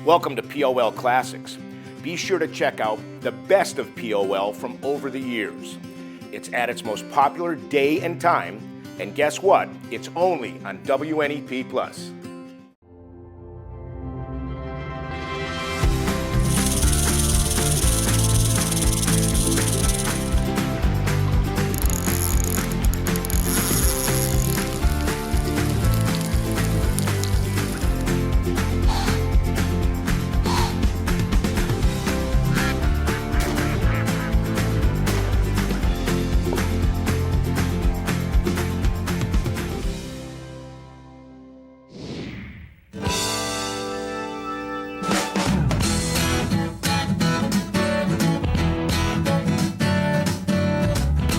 Welcome to POL Classics. Be sure to check out the best of POL from over the years. It's at its most popular day and time, and guess what? It's only on WNEP+.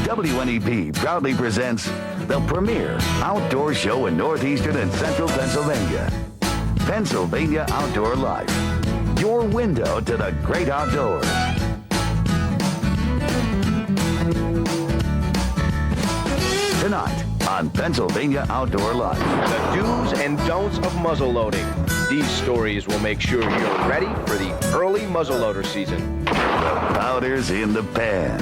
WNEP proudly presents the premier outdoor show in northeastern and central Pennsylvania. Pennsylvania Outdoor Life, your window to the great outdoors. Tonight on Pennsylvania Outdoor Life. The do's and don'ts of muzzle-loading. These stories will make sure you're ready for the early muzzleloader season. The powder's in the pan.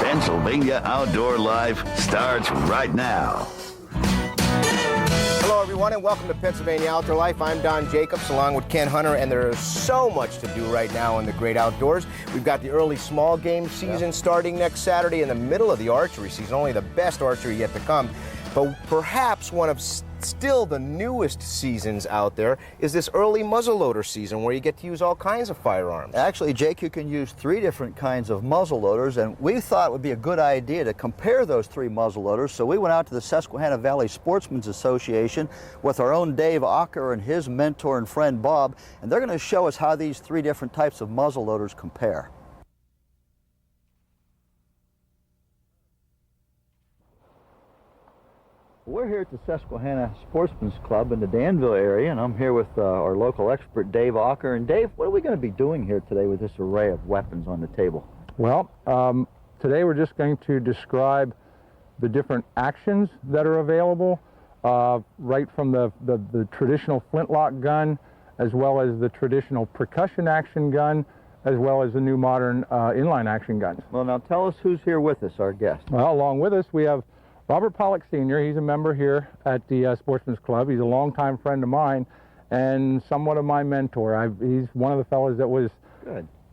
Pennsylvania Outdoor Life starts right now. Hello, everyone, and welcome to Pennsylvania Outdoor Life. I'm Don Jacobs, along with Ken Hunter, and there is so much to do right now in the great outdoors. We've got the early small game season starting next Saturday in the middle of the archery season, only the best archery yet to come. But perhaps one of still the newest seasons out there is this early muzzleloader season where you get to use all kinds of firearms. Actually, Jake, you can use 3 different kinds of muzzleloaders, and we thought it would be a good idea to compare those 3 muzzleloaders. So we went out to the Susquehanna Valley Sportsmen's Association with our own Dave Ocker and his mentor and friend Bob, and they're going to show us how these 3 different types of muzzleloaders compare. We're here at the Susquehanna Sportsman's Club in the Danville area, and I'm here with our local expert, Dave Ocker. And Dave, what are we going to be doing here today with this array of weapons on the table? Well, today we're just going to describe the different actions that are available, right from the traditional flintlock gun, as well as the traditional percussion action gun, as well as the new modern inline action guns. Well, now tell us who's here with us, our guest. Well, along with us, we have Robert Pollock Sr. He's a member here at the Sportsman's Club. He's a longtime friend of mine and somewhat of my mentor. He's one of the fellows that was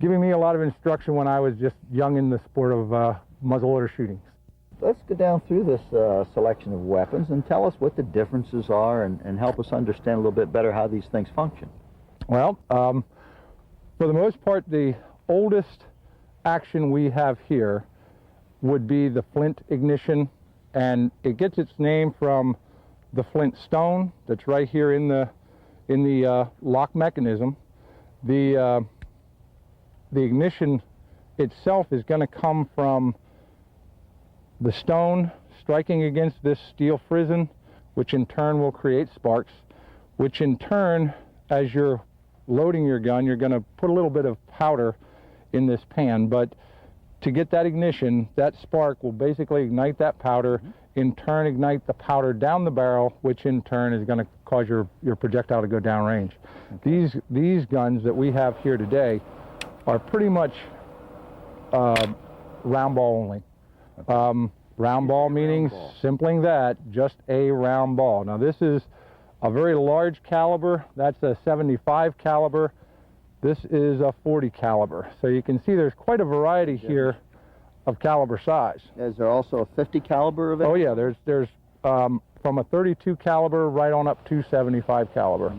giving me a lot of instruction when I was just young in the sport of muzzleloader shooting. Let's go down through this selection of weapons and tell us what the differences are and help us understand a little bit better how these things function. Well, for the most part, the oldest action we have here would be the flint ignition. And it gets its name from the flint stone that's right here in the lock mechanism. The ignition itself is going to come from the stone striking against this steel frizzen, which in turn will create sparks, which in turn, as you're loading your gun, you're going to put a little bit of powder in this pan. But to get that ignition, that spark will basically ignite that powder, in turn ignite the powder down the barrel, which in turn is going to cause your projectile to go downrange. Okay. These guns that we have here today are pretty much round ball only. Okay. Round ball meaning simply that, just a round ball. Now this is a very large caliber. That's a 75 caliber. This is a 40 caliber. So you can see there's quite a variety here of caliber size. Is there also a 50 caliber of it? Oh yeah, there's from a 32 caliber right on up to 75 caliber.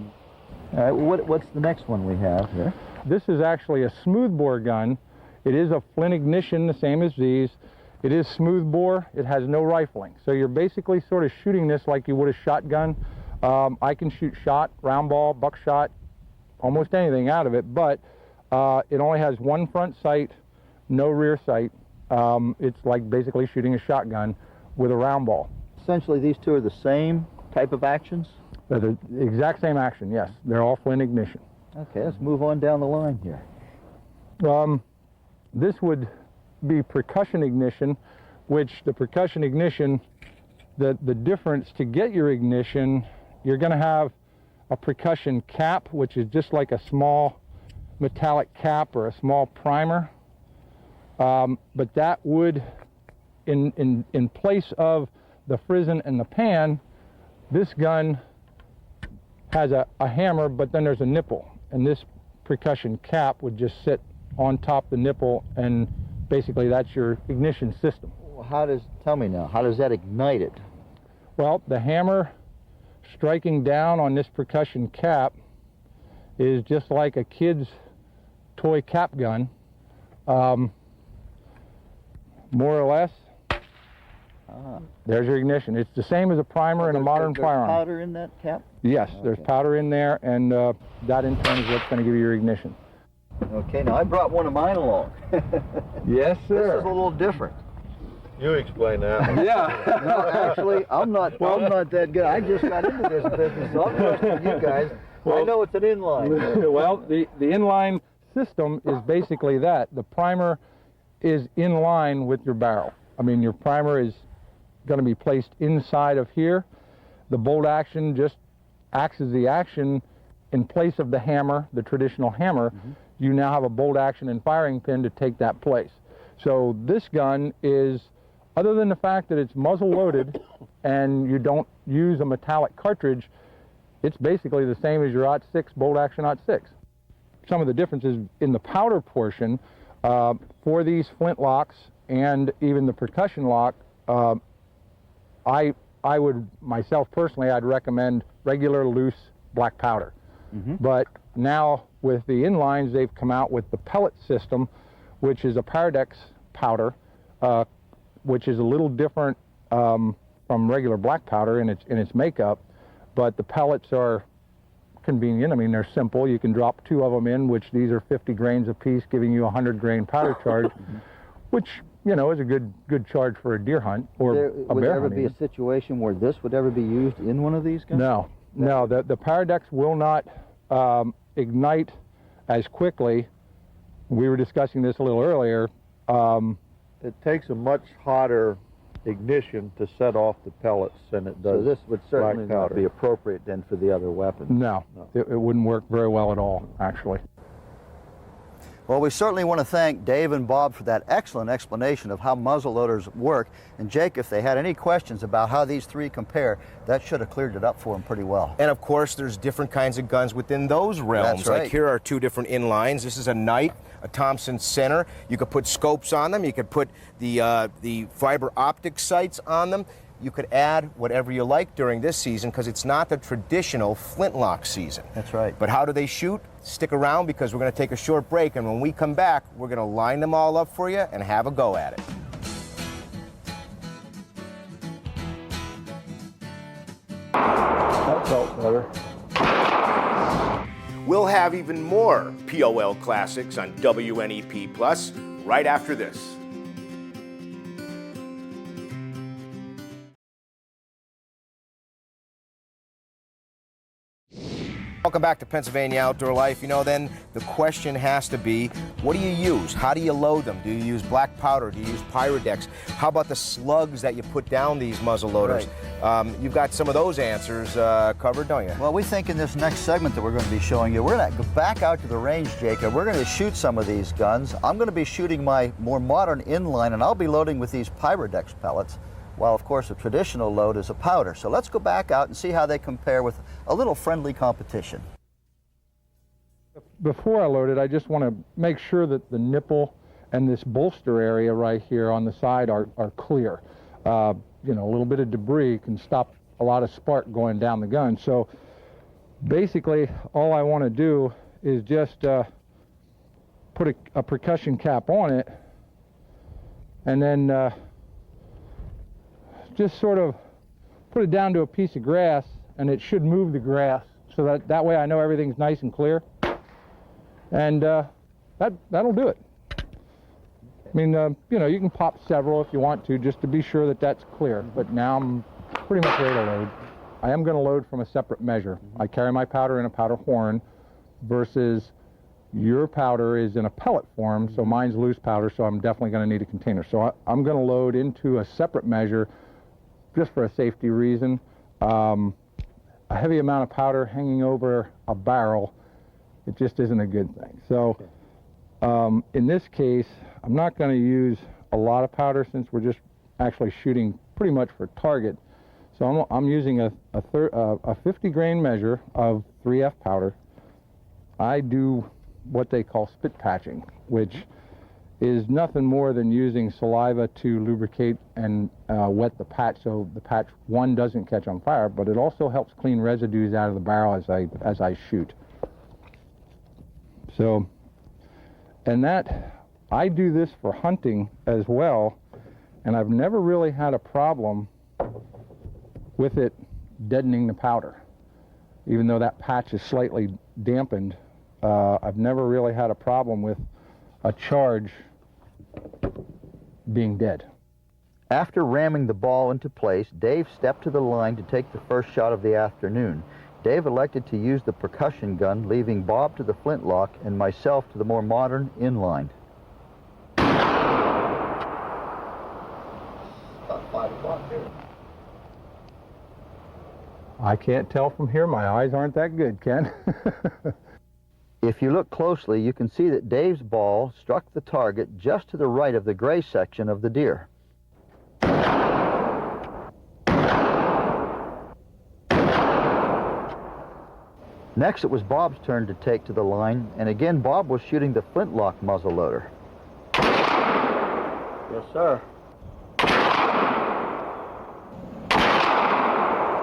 All right, what's the next one we have here? This is actually a smoothbore gun. It is a flint ignition, the same as these. It is smoothbore. It has no rifling. So you're basically sort of shooting this like you would a shotgun. I can shoot shot, round ball, buckshot, almost anything out of it, but it only has one front sight, no rear sight. It's like basically shooting a shotgun with a round ball. Essentially, these two are the same type of actions? They're the exact same action, yes. They're all flint ignition. Okay, let's move on down the line here. This would be percussion ignition, which the percussion ignition, the difference to get your ignition, you're going to have a percussion cap, which is just like a small metallic cap or a small primer. But that would, in place of the frizzen and the pan, this gun has a hammer, but then there's a nipple, and this percussion cap would just sit on top of the nipple, and basically that's your ignition system. Well, tell me now, how does that ignite it? Well, the hammer striking down on this percussion cap is just like a kid's toy cap gun, more or less. There's your ignition. It's the same as a primer in a modern firearm. There's powder in that cap? Yes, there's powder in there, and that in turn is what's going to give you your ignition. Okay, now I brought one of mine along. Yes, sir. This is a little different. You explain that. Yeah. No, actually, I'm not that good. I just got into this business, so I'm trusting you guys. I know it's an inline. Well, the inline system is basically that. The primer is in line with your barrel. I mean, your primer is going to be placed inside of here. The bolt action just acts as the action in place of the hammer, the traditional hammer. You now have a bolt action and firing pin to take that place. So this gun is, other than the fact that it's muzzle loaded and you don't use a metallic cartridge, it's basically the same as your .6 bolt action .6. Some of the differences in the powder portion for these flintlocks and even the percussion lock, I would, myself personally, I'd recommend regular loose black powder. But now with the inlines, they've come out with the pellet system, which is a Paradex powder, which is a little different from regular black powder in its makeup, but the pellets are convenient. I mean, they're simple. You can drop 2 of them in, which these are 50 grains a piece, giving you a 100 grain powder charge, which, you know, is a good charge for a deer hunt or a bear hunt. Would there ever be a situation where this would ever be used in one of these guns? No, the Paradex will not ignite as quickly. We were discussing this a little earlier. It takes a much hotter ignition to set off the pellets than it does. So this would certainly black powder. not be appropriate then for the other weapons. No. It wouldn't work very well at all, actually. Well, we certainly want to thank Dave and Bob for that excellent explanation of how muzzle loaders work. And Jake, if they had any questions about how these three compare, that should have cleared it up for them pretty well. And of course, there's different kinds of guns within those realms. That's right. Like here are 2 different inlines. This is a Knight, a Thompson Center. You could put scopes on them. You could put the fiber optic sights on them. You could add whatever you like during this season because it's not the traditional flintlock season. That's right. But how do they shoot? Stick around because we're going to take a short break, and when we come back, we're going to line them all up for you and have a go at it. That felt better. We'll have even more POL Classics on WNEP Plus right after this. Welcome back to Pennsylvania Outdoor Life. You know, then the question has to be, what do you use? How do you load them? Do you use black powder? Do you use Pyrodex? How about the slugs that you put down these muzzle loaders? Right. You've got some of those answers covered, don't you? Well, we think in this next segment that we're going to be showing you, we're going to go back out to the range, Jacob. We're going to shoot some of these guns. I'm going to be shooting my more modern inline, and I'll be loading with these Pyrodex pellets, while of course a traditional load is a powder. So let's go back out and see how they compare with a little friendly competition. Before I load it, I just want to make sure that the nipple and this bolster area right here on the side are clear. You know, a little bit of debris can stop a lot of spark going down the gun. So basically all I want to do is just put a percussion cap on it, and then just sort of put it down to a piece of grass, and it should move the grass so that way I know everything's nice and clear. And that'll do it. I mean, you know, you can pop several if you want to, just to be sure that that's clear. But now I'm pretty much ready to load. I am going to load from a separate measure. I carry my powder in a powder horn versus your powder is in a pellet form, so mine's loose powder, so I'm definitely going to need a container. So I'm going to load into a separate measure just for a safety reason. a heavy amount of powder hanging over a barrel, it just isn't a good thing. So in this case, I'm not going to use a lot of powder since we're just actually shooting pretty much for target. So I'm using a 50 grain measure of 3F powder. I do what they call spit patching, which is nothing more than using saliva to lubricate and wet the patch so the patch, one, doesn't catch on fire, but it also helps clean residues out of the barrel as I shoot. So, and that, I do this for hunting as well, and I've never really had a problem with it deadening the powder. Even though that patch is slightly dampened, I've never really had a problem with a charge being dead. After ramming the ball into place, Dave stepped to the line to take the first shot of the afternoon. Dave elected to use the percussion gun, leaving Bob to the flintlock and myself to the more modern inline. About 5 o'clock here. I can't tell from here. My eyes aren't that good, Ken. If you look closely, you can see that Dave's ball struck the target just to the right of the gray section of the deer. Next, it was Bob's turn to take to the line, and again, Bob was shooting the flintlock muzzleloader. Yes, sir.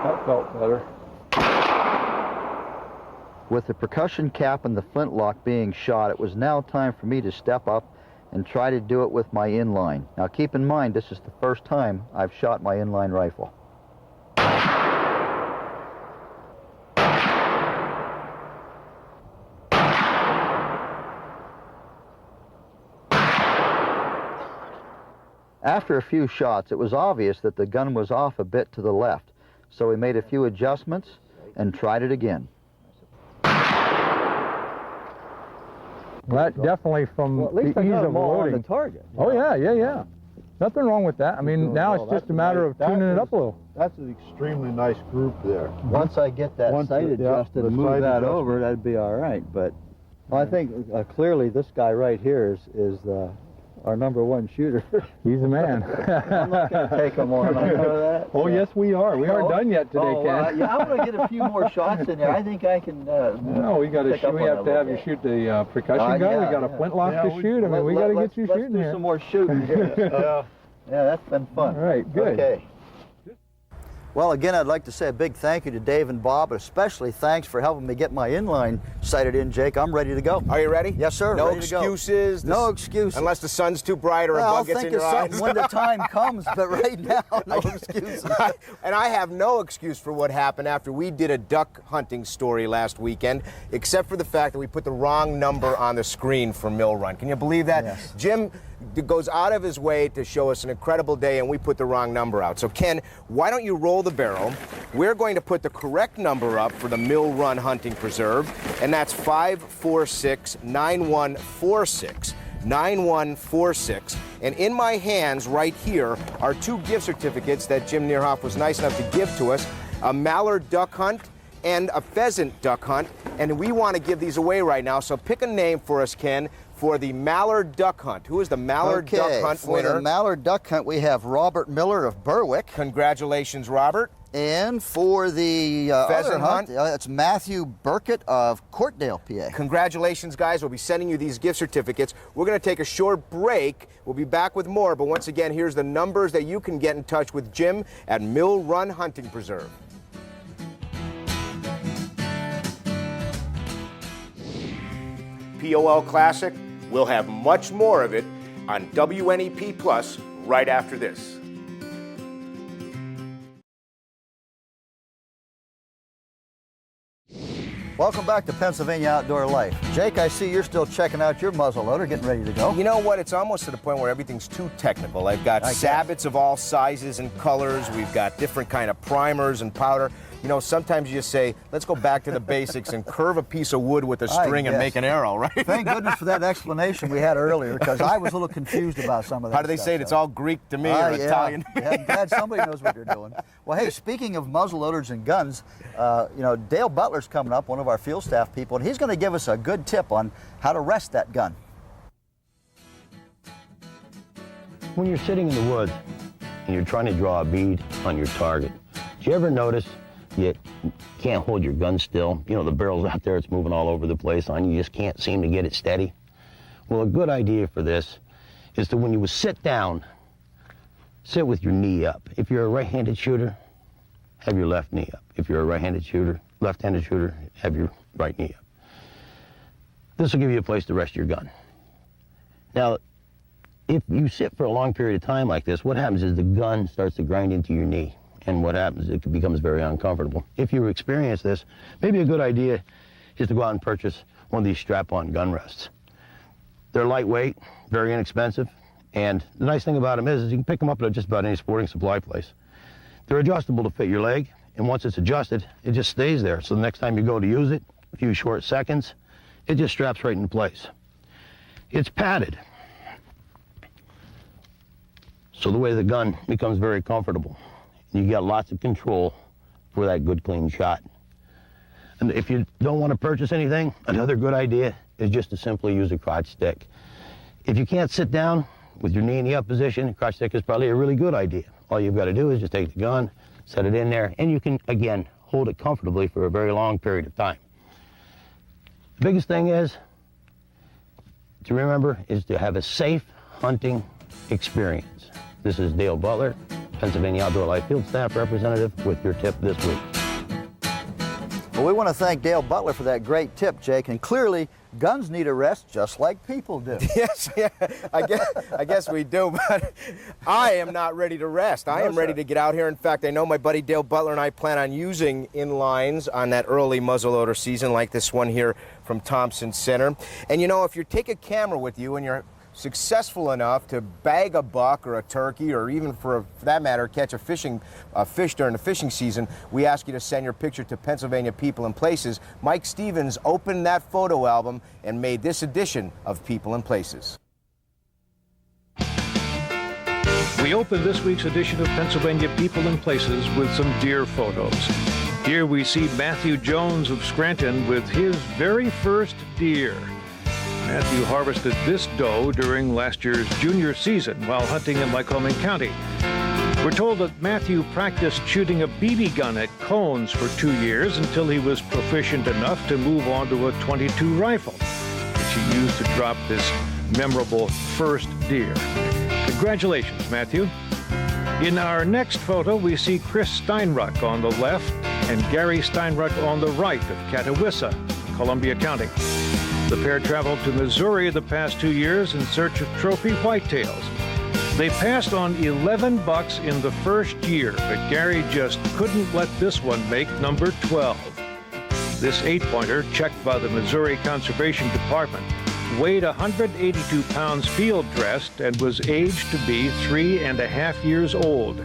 That felt better. With the percussion cap and the flintlock being shot, it was now time for me to step up and try to do it with my inline. Now keep in mind, this is the first time I've shot my inline rifle. After a few shots, it was obvious that the gun was off a bit to the left, so we made a few adjustments and tried it again. Well, that definitely, from Well, at least the I ease got of them all on loading. the target. Oh yeah. Nothing wrong with that. I mean, now it's just a matter of tuning it up a little. That's an extremely nice group there. Once I get that sight adjusted and move that over, that'd be all right. But I think clearly this guy right here is our #1 shooter. He's the man. I'm not going to take him on. I know that. Oh, yes, we are. We aren't done yet today, Ken. Yeah, I'm going to get a few more shots in there. I think I can. No, we got to shoot. We have to have you shoot the percussion gun. Yeah, we got a flintlock to shoot. I mean, we got to get you shooting Let's do here. some more shooting here. Yeah, that's been fun. All right, good. Okay. Well, again, I'd like to say a big thank you to Dave and Bob, but especially thanks for helping me get my inline sighted in, Jake. I'm ready to go. Are you ready? Yes, sir. No ready to go. excuses? No excuses. Unless the sun's too bright or Well, a I'll bug gets think in of your something eyes. when the time comes, but right now, no excuses. And I have no excuse for what happened after we did a duck hunting story last weekend, except for the fact that we put the wrong number on the screen for Mill Run. Can you believe that? Yes. Jim goes out of his way to show us an incredible day, and we put the wrong number out. So, Ken, why don't you roll the barrel? We're going to put the correct number up for the Mill Run Hunting Preserve, and that's 546-9146. 9146. And in my hands right here are 2 gift certificates that Jim Neerhoff was nice enough to give to us, a mallard duck hunt and a pheasant duck hunt, and we want to give these away right now. So pick a name for us, Ken, for the mallard duck hunt. Who is the mallard duck hunt winner? For the mallard duck hunt, we have Robert Miller of Berwick. Congratulations, Robert. And for the Pheasant other hunt, it's Matthew Burkett of Courtdale, PA. Congratulations, guys. We'll be sending you these gift certificates. We're going to take a short break. We'll be back with more, but once again, here's the numbers that you can get in touch with Jim at Mill Run Hunting Preserve. POL Classic, we'll have much more of it on WNEP Plus right after this. Welcome back to Pennsylvania Outdoor Life. Jake, I see you're still checking out your muzzleloader, getting ready to go. You know what? It's almost to the point where everything's too technical. I've got sabots of all sizes and colors. We've got different kind of primers and powder. you know, sometimes you just say, let's go back to the basics and curve a piece of wood with a string and make an arrow, right? Thank goodness for that explanation we had earlier, because I was a little confused about some of that. How do they say it? It's all Greek to me, or Italian. Yeah, I'm glad somebody knows what they're doing. Well, hey, speaking of muzzle loaders and guns, you know, Dale Butler's coming up, one of our field staff people, and he's going to give us a good tip on how to rest that gun. When you're sitting in the woods and you're trying to draw a bead on your target, do you ever notice you can't hold your gun still? You know, the barrel's out there, it's moving all over the place on you, you just can't seem to get it steady. Well, a good idea for this is to, when you sit down, sit with your knee up. If you're a right-handed shooter, have your left knee up. If you're a right-handed shooter, left-handed shooter, have your right knee up. This will give you a place to rest your gun. Now, if you sit for a long period of time like this, what happens is the gun starts to grind into your knee. And what happens, it becomes very uncomfortable. If you experience this, maybe a good idea is to go out and purchase one of these strap-on gun rests. They're lightweight, very inexpensive, and the nice thing about them is you can pick them up at just about any sporting supply place. They're adjustable to fit your leg, and once it's adjusted, it just stays there. So the next time you go to use it, a few short seconds, it just straps right into place. It's padded, so the way the gun becomes very comfortable. You get lots of control for that good, clean shot. And if you don't want to purchase anything, another good idea is just to simply use a crotch stick. If you can't sit down with your knee in the up position, a crotch stick is probably a really good idea. All you've got to do is just take the gun, set it in there, and you can, again, hold it comfortably for a very long period of time. The biggest thing is to remember is to have a safe hunting experience. This is Dale Butler, Pennsylvania Outdoor Life Field Staff Representative, with your tip this week. Well, we want to thank Dale Butler for that great tip, Jake, and clearly guns need a rest just like people do. Yes, yeah, I guess we do, but I am not ready to rest. I am ready to get out here. In fact, I know my buddy Dale Butler and I plan on using inlines on that early muzzleloader season like this one here from Thompson Center. And you know, if you take a camera with you and you're successful enough to bag a buck or a turkey, or even for that matter catch a fish during the fishing season, we ask you to send your picture to Pennsylvania People and Places. Mike Stevens opened that photo album and made this edition of People and Places. We open this week's edition of Pennsylvania People and Places with some deer photos. Here we see Matthew Jones of Scranton with his very first deer. Matthew harvested this doe during last year's junior season while hunting in Lycoming County. We're told that Matthew practiced shooting a BB gun at cones for 2 years until he was proficient enough to move on to a .22 rifle, which he used to drop this memorable first deer. Congratulations, Matthew. In our next photo, we see Chris Steinruck on the left and Gary Steinruck on the right of Catawissa, Columbia County. The pair traveled to Missouri the past 2 years in search of trophy whitetails. They passed on 11 bucks in the first year, but Gary just couldn't let this one make number 12. This 8-pointer, checked by the Missouri Conservation Department, weighed 182 pounds field dressed and was aged to be 3.5 years old.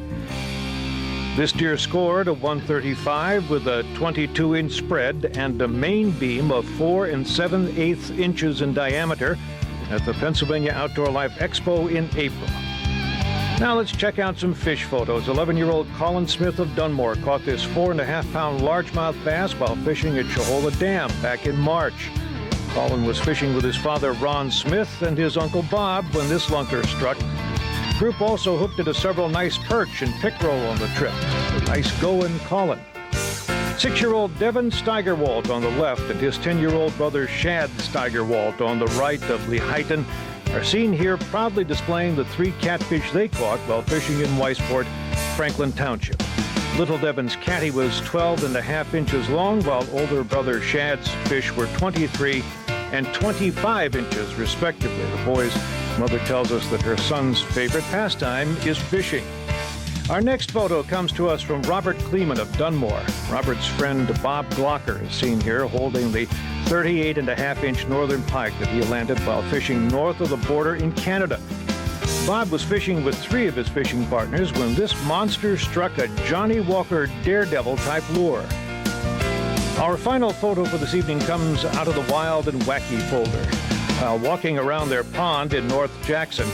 This deer scored a 135 with a 22-inch spread and a main beam of 4 7/8 inches in diameter at the Pennsylvania Outdoor Life Expo in April. Now let's check out some fish photos. 11-year-old Colin Smith of Dunmore caught this 4.5-pound largemouth bass while fishing at Chehola Dam back in March. Colin was fishing with his father Ron Smith and his uncle Bob when this lunker struck. The group also hooked into several nice perch and pickerel on the trip. Nice going, Colin. 6-year-old Devin Steigerwalt on the left and his 10-year-old brother Shad Steigerwalt on the right of Lehighton are seen here proudly displaying the 3 catfish they caught while fishing in Weisport, Franklin Township. Little Devin's catty was 12.5 inches long, while older brother Shad's fish were 23 and 25 inches, respectively. The boy's mother tells us that her son's favorite pastime is fishing. Our next photo comes to us from Robert Kleeman of Dunmore. Robert's friend Bob Glocker is seen here holding the 38.5-inch northern pike that he landed while fishing north of the border in Canada. Bob was fishing with 3 of his fishing partners when this monster struck a Johnny Walker Daredevil-type lure. Our final photo for this evening comes out of the Wild and Wacky folder. While walking around their pond in North Jackson,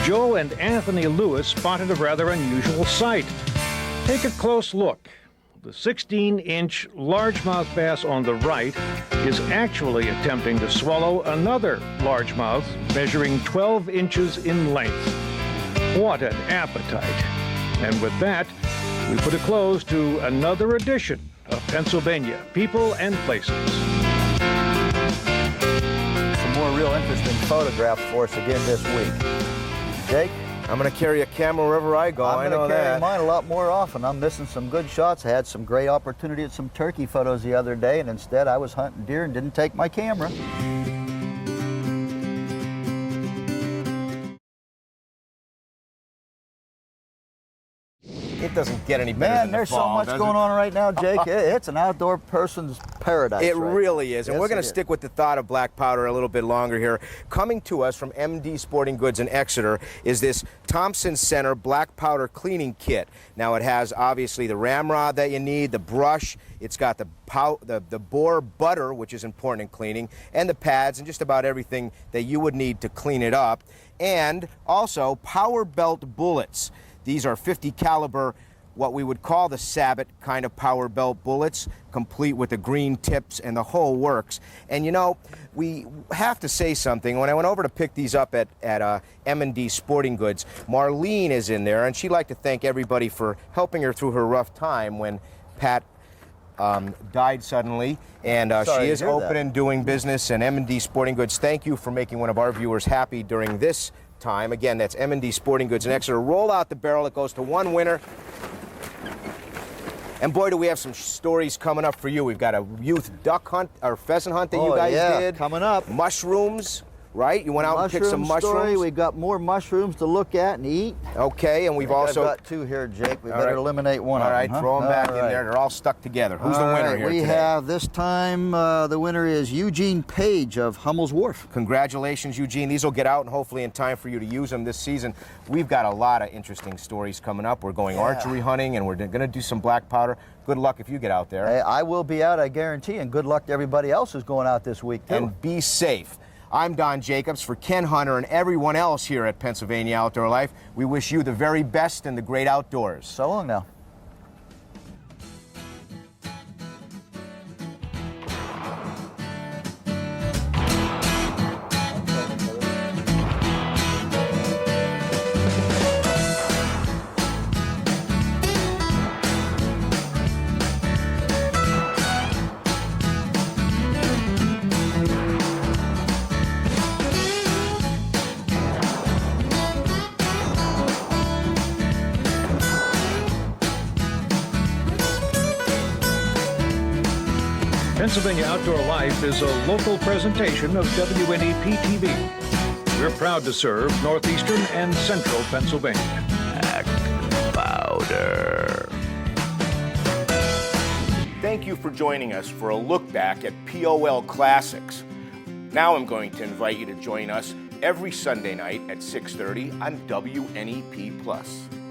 Joe and Anthony Lewis spotted a rather unusual sight. Take a close look. The 16-inch largemouth bass on the right is actually attempting to swallow another largemouth measuring 12 inches in length. What an appetite. And with that, we put a close to another edition of Pennsylvania People and Places. Some more real interesting photographs for us again this week. Jake? I'm going to carry a camera wherever I go. I know I'm going to carry that. mine a lot more often. I'm missing some good shots. I had some great opportunity at some turkey photos the other day, and instead I was hunting deer and didn't take my camera. It doesn't get any better Man, than the there's so fall, much does going it? on right now, Jake. It's an outdoor person's paradise. It right really now. is. And Yes, we're going it to is. stick with the thought of black powder a little bit longer here. Coming to us from MD Sporting Goods in Exeter is this Thompson Center black powder cleaning kit. Now, it has obviously the ramrod that you need, the brush, it's got the boar butter, which is important in cleaning, and the pads, and just about everything that you would need to clean it up. And also power belt bullets. These are 50 caliber, what we would call the Sabot kind of power belt bullets, complete with the green tips and the whole works. And you know, we have to say something. When I went over to pick these up at M&D Sporting Goods, Marlene is in there, and she'd like to thank everybody for helping her through her rough time when Pat died suddenly. And Sorry she to is hear open that. and doing business, and M&D Sporting Goods, thank you for making one of our viewers happy during this time. Again, that's M&D Sporting Goods in Exeter. Roll out the barrel. It goes to one winner. And boy, do we have some stories coming up for you. We've got a youth duck hunt or pheasant hunt that you guys did. Coming up. Mushrooms, right? You went out and picked some mushrooms. Story. We've got more mushrooms to look at and eat. Okay, and we've also I've got 2 here, Jake. We All better right. eliminate one All of right, them. Huh? throw them back All in right. there. They're all stuck together. Who's the All winner right, here we today? have this time the winner is Eugene Page of Hummel's Wharf. Congratulations, Eugene. These will get out and hopefully in time for you to use them this season. We've got a lot of interesting stories coming up. We're going archery hunting, and we're going to do some black powder. Good luck if you get out there. Hey, I will be out, I guarantee, and good luck to everybody else who's going out this week, too. And be safe. I'm Don Jacobs for Ken Hunter and everyone else here at Pennsylvania Outdoor Life. We wish you the very best in the great outdoors. So long now. Pennsylvania Outdoor Life is a local presentation of WNEP-TV. We're proud to serve northeastern and central Pennsylvania. Black powder. Thank you for joining us for a look back at POL Classics. Now I'm going to invite you to join us every Sunday night at 6:30 on WNEP+.